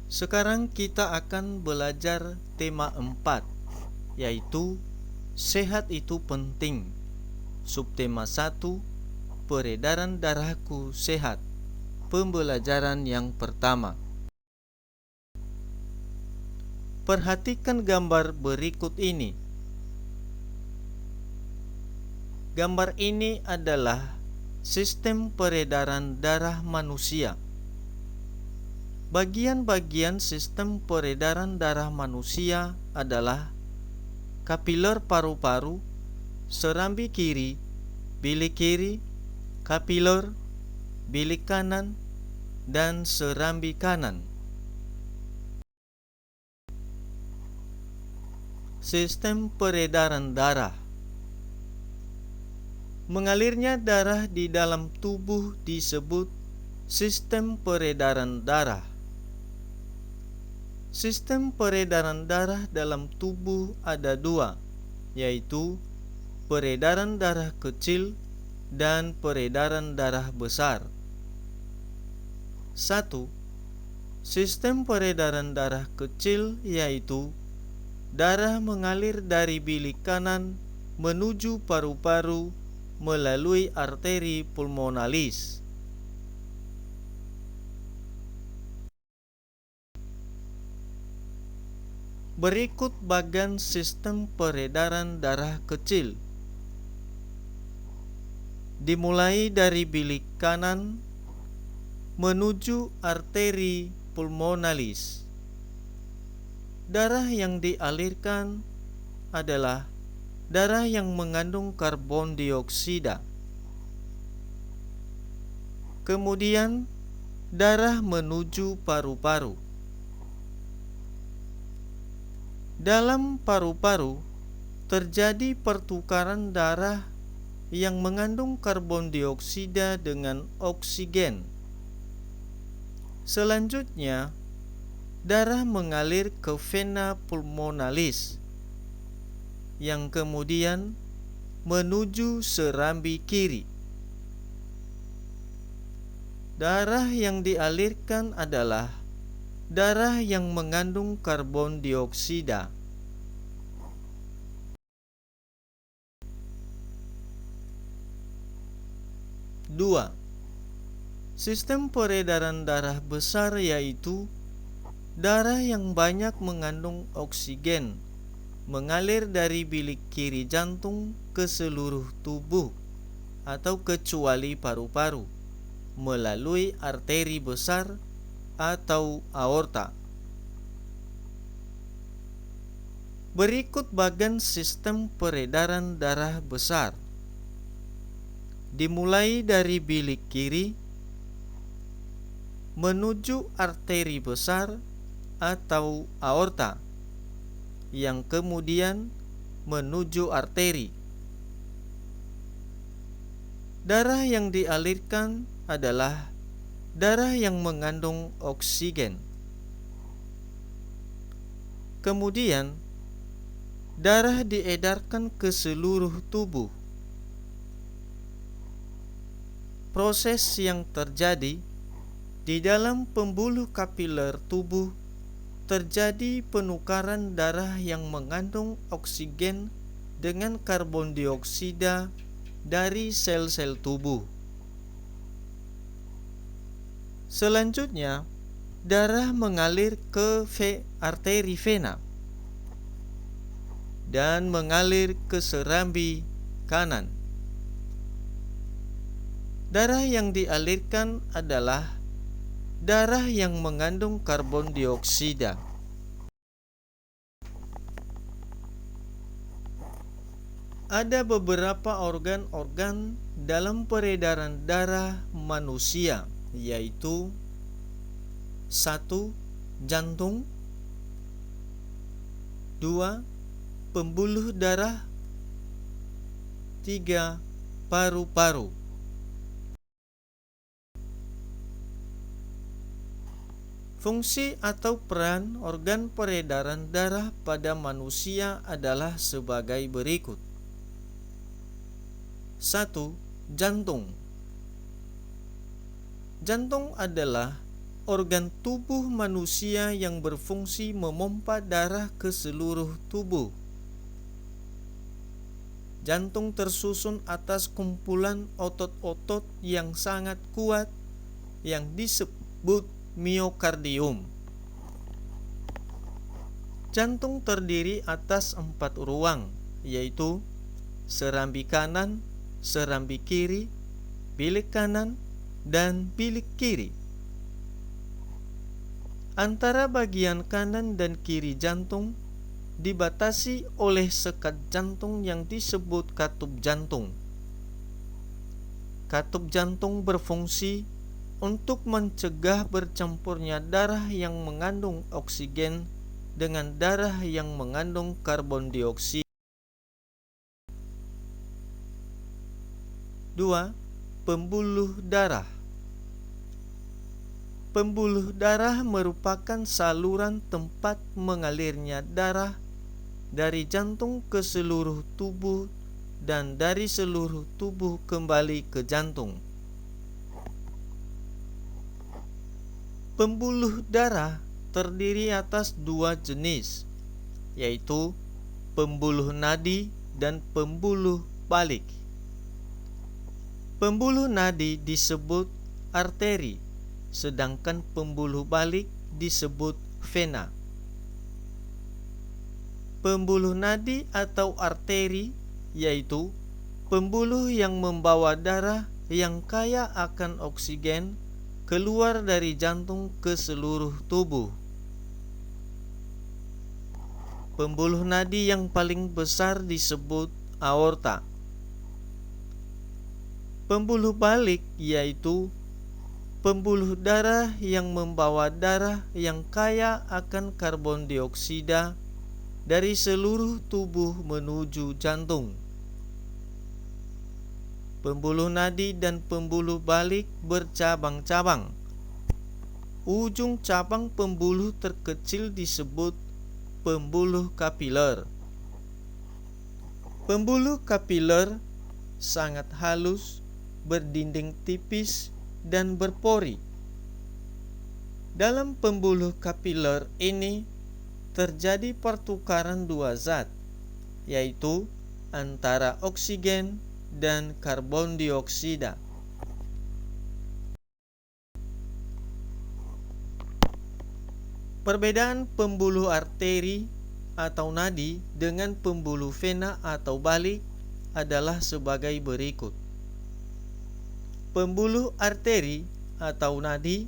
Sekarang kita akan belajar tema 4, yaitu sehat itu penting. Subtema 1, peredaran darahku sehat. Pembelajaran yang pertama. Perhatikan gambar berikut ini. Gambar ini adalah sistem peredaran darah manusia. Bagian-bagian sistem peredaran darah manusia adalah kapiler paru-paru, serambi kiri, bilik kiri, kapiler, bilik kanan, dan serambi kanan. Sistem peredaran darah. Mengalirnya darah di dalam tubuh disebut sistem peredaran darah. Sistem peredaran darah dalam tubuh ada dua, yaitu peredaran darah kecil dan peredaran darah besar. 1. Sistem peredaran darah kecil yaitu darah mengalir dari bilik kanan menuju paru-paru melalui arteri pulmonalis. Berikut bagan sistem peredaran darah kecil. Dimulai dari bilik kanan menuju arteri pulmonalis. Darah yang dialirkan adalah darah yang mengandung karbon dioksida. Kemudian darah menuju paru-paru. Dalam paru-paru terjadi pertukaran darah yang mengandung karbon dioksida dengan oksigen. Selanjutnya, darah mengalir ke vena pulmonalis yang kemudian menuju serambi kiri. Darah yang dialirkan adalah darah yang mengandung karbon dioksida. Dua, sistem peredaran darah besar yaitu darah yang banyak mengandung oksigen mengalir dari bilik kiri jantung ke seluruh tubuh atau kecuali paru-paru melalui arteri besar atau aorta. Berikut bagan sistem peredaran darah besar. Dimulai dari bilik kiri menuju arteri besar atau aorta yang kemudian menuju arteri. Darah yang dialirkan adalah darah yang mengandung oksigen. Kemudian, darah diedarkan ke seluruh tubuh. Proses yang terjadi di dalam pembuluh kapiler tubuh terjadi penukaran darah yang mengandung oksigen dengan karbon dioksida dari sel-sel tubuh. Selanjutnya, darah mengalir ke arteri vena dan mengalir ke serambi kanan. Darah yang dialirkan adalah darah yang mengandung karbon dioksida. Ada beberapa organ-organ dalam peredaran darah manusia, yaitu 1. Jantung, 2. Pembuluh darah, 3. Paru-paru. Fungsi atau peran organ peredaran darah pada manusia adalah sebagai berikut. 1. Jantung. Jantung adalah organ tubuh manusia yang berfungsi memompa darah ke seluruh tubuh. Jantung tersusun atas kumpulan otot-otot yang sangat kuat yang disebut miokardium. Jantung terdiri atas 4 ruang, yaitu serambi kanan, serambi kiri, bilik kanan, dan bilik kiri. Antara bagian kanan dan kiri jantung dibatasi oleh sekat jantung yang disebut katup jantung. Katup jantung berfungsi untuk mencegah bercampurnya darah yang mengandung oksigen dengan darah yang mengandung karbon dioksida. 2. Pembuluh darah. Pembuluh darah merupakan saluran tempat mengalirnya darah dari jantung ke seluruh tubuh dan dari seluruh tubuh kembali ke jantung. Pembuluh darah terdiri atas 2 jenis, yaitu pembuluh nadi dan pembuluh balik. Pembuluh nadi disebut arteri, sedangkan pembuluh balik disebut vena. Pembuluh nadi atau arteri yaitu pembuluh yang membawa darah yang kaya akan oksigen keluar dari jantung ke seluruh tubuh. Pembuluh nadi yang paling besar disebut aorta. Pembuluh balik yaitu pembuluh darah yang membawa darah yang kaya akan karbon dioksida dari seluruh tubuh menuju jantung. Pembuluh nadi dan pembuluh balik bercabang-cabang. Ujung cabang pembuluh terkecil disebut pembuluh kapiler. Pembuluh kapiler sangat halus, berdinding tipis, dan berpori. Dalam pembuluh kapiler ini terjadi pertukaran 2 zat, yaitu antara oksigen dan karbon dioksida. Perbedaan pembuluh arteri atau nadi dengan pembuluh vena atau balik adalah sebagai berikut. Pembuluh arteri atau nadi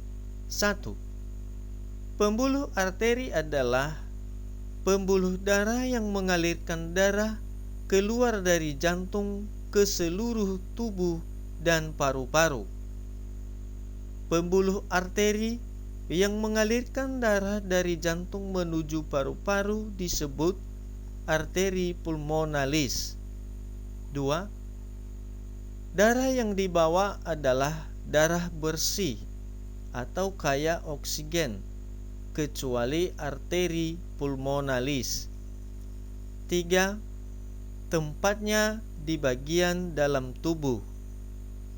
1. Pembuluh arteri adalah pembuluh darah yang mengalirkan darah keluar dari jantung ke seluruh tubuh dan paru-paru. Pembuluh arteri yang mengalirkan darah dari jantung menuju paru-paru disebut arteri pulmonalis. 2. Darah yang dibawa adalah darah bersih atau kaya oksigen, kecuali arteri pulmonalis. 3. Tempatnya di bagian dalam tubuh.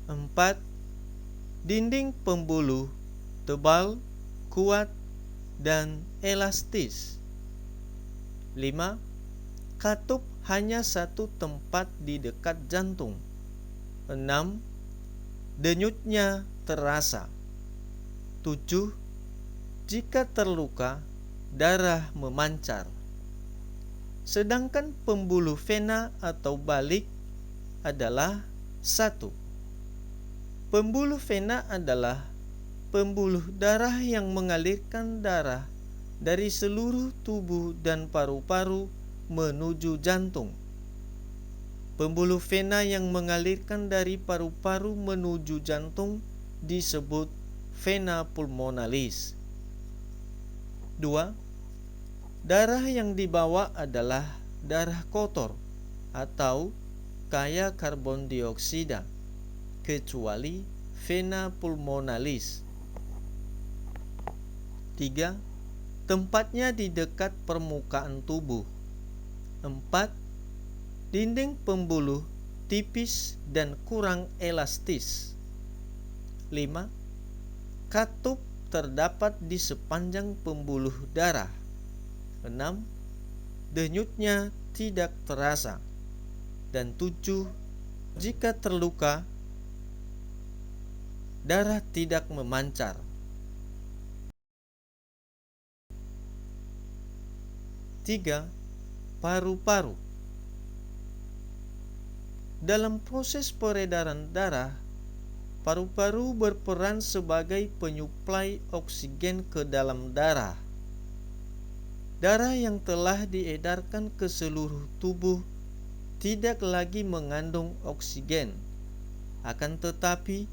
4. Dinding pembuluh tebal, kuat, dan elastis. 5. Katup hanya satu tempat di dekat jantung. 6. Denyutnya terasa. 7. Jika terluka, darah memancar. Sedangkan pembuluh vena atau balik adalah 1. Pembuluh vena adalah pembuluh darah yang mengalirkan darah dari seluruh tubuh dan paru-paru menuju jantung. Pembuluh vena yang mengalirkan dari paru-paru menuju jantung disebut vena pulmonalis. 2. Darah yang dibawa adalah darah kotor atau kaya karbon dioksida, kecuali vena pulmonalis. 3. Tempatnya di dekat permukaan tubuh. 4. Dinding pembuluh tipis dan kurang elastis. 5. Katup terdapat di sepanjang pembuluh darah. 6. Denyutnya tidak terasa. Dan 7. Jika terluka, darah tidak memancar. Tiga, paru-paru. Dalam proses peredaran darah, paru-paru berperan sebagai penyuplai oksigen ke dalam darah. Darah yang telah diedarkan ke seluruh tubuh tidak lagi mengandung oksigen, akan tetapi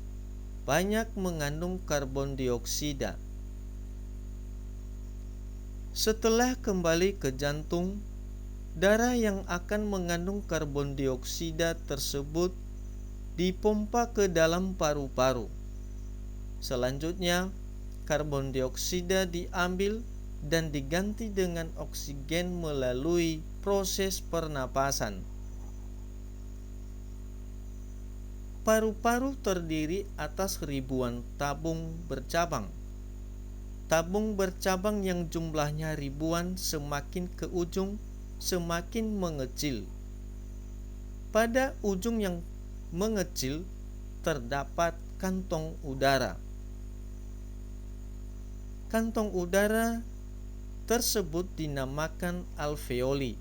banyak mengandung karbon dioksida. Setelah kembali ke jantung, darah yang akan mengandung karbon dioksida tersebut dipompa ke dalam paru-paru. Selanjutnya, karbon dioksida diambil dan diganti dengan oksigen melalui proses pernapasan. Paru-paru terdiri atas ribuan tabung bercabang. Tabung bercabang yang jumlahnya ribuan semakin ke ujung semakin mengecil. Pada ujung yang mengecil terdapat kantong udara. Kantong udara tersebut dinamakan alveoli.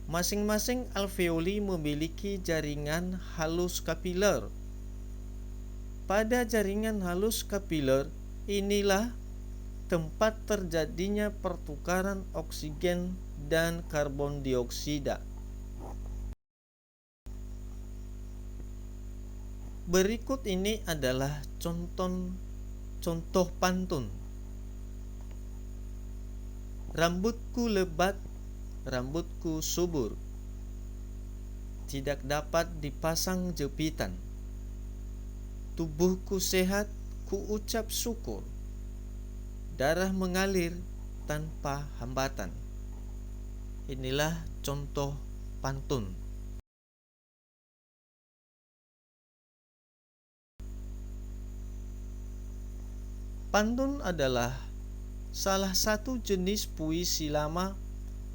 Masing-masing alveoli memiliki jaringan halus kapiler. Pada jaringan halus kapiler inilah tempat terjadinya pertukaran oksigen dan karbon dioksida. Berikut ini adalah contoh pantun. Rambutku lebat, rambutku subur, tidak dapat dipasang jepitan. Tubuhku sehat, ku ucap syukur. Darah mengalir tanpa hambatan. Inilah contoh pantun. Pantun adalah salah satu jenis puisi lama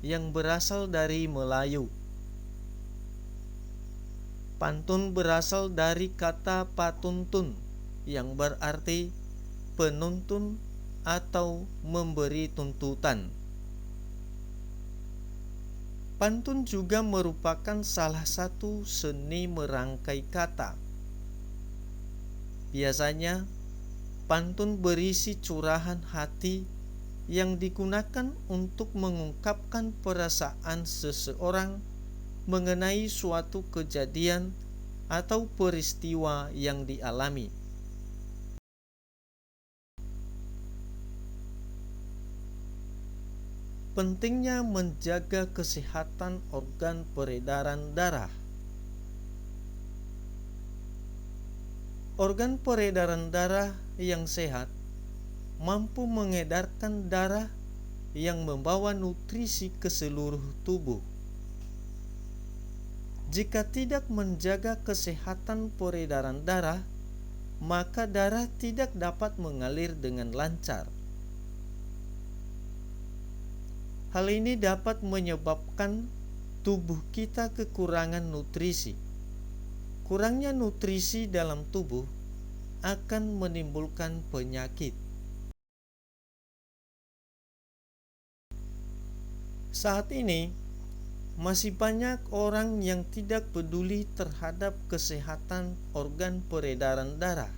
yang berasal dari Melayu. Pantun berasal dari kata patuntun yang berarti penuntun atau memberi tuntutan. Pantun juga merupakan salah satu seni merangkai kata. Biasanya, pantun berisi curahan hati yang digunakan untuk mengungkapkan perasaan seseorang mengenai suatu kejadian atau peristiwa yang dialami. Pentingnya menjaga kesehatan organ peredaran darah. Organ peredaran darah yang sehat mampu mengedarkan darah yang membawa nutrisi ke seluruh tubuh. Jika tidak menjaga kesehatan peredaran darah, maka darah tidak dapat mengalir dengan lancar. Hal ini dapat menyebabkan tubuh kita kekurangan nutrisi. Kurangnya nutrisi dalam tubuh akan menimbulkan penyakit. Saat ini, masih banyak orang yang tidak peduli terhadap kesehatan organ peredaran darah.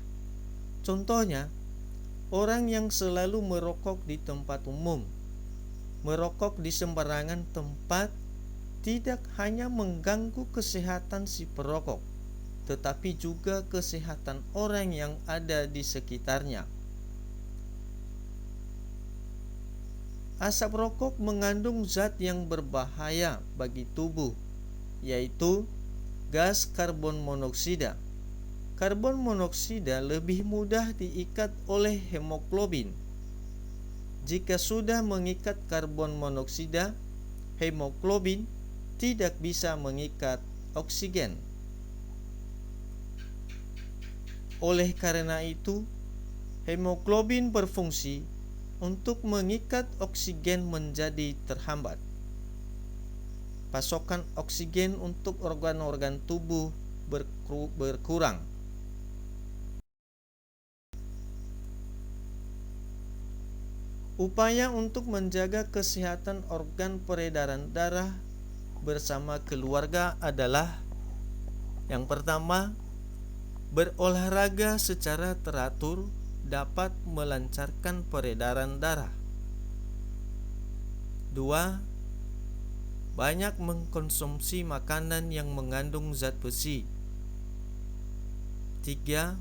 Contohnya, orang yang selalu merokok di tempat umum. Merokok di sembarangan tempat tidak hanya mengganggu kesehatan si perokok, tetapi juga kesehatan orang yang ada di sekitarnya. Asap rokok mengandung zat yang berbahaya bagi tubuh, yaitu gas karbon monoksida. Karbon monoksida lebih mudah diikat oleh hemoglobin. Jika sudah mengikat karbon monoksida, hemoglobin tidak bisa mengikat oksigen. Oleh karena itu, Hemoglobin berfungsi untuk mengikat oksigen menjadi terhambat. Pasokan oksigen untuk organ-organ tubuh berkurang. Upaya untuk menjaga kesehatan organ peredaran darah bersama keluarga adalah: yang pertama, berolahraga secara teratur dapat melancarkan peredaran darah. 2. Banyak mengkonsumsi makanan yang mengandung zat besi. 3.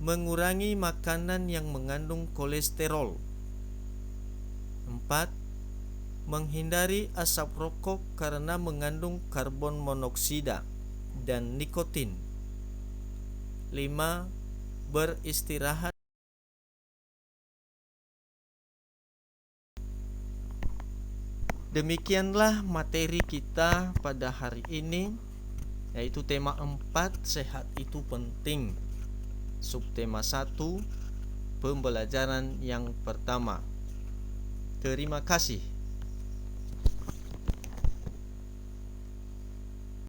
Mengurangi makanan yang mengandung kolesterol. 4. Menghindari asap rokok karena mengandung karbon monoksida dan nikotin. 5. Beristirahat. Demikianlah materi kita pada hari ini, yaitu tema 4, sehat itu penting. Subtema 1, pembelajaran yang pertama. Terima kasih.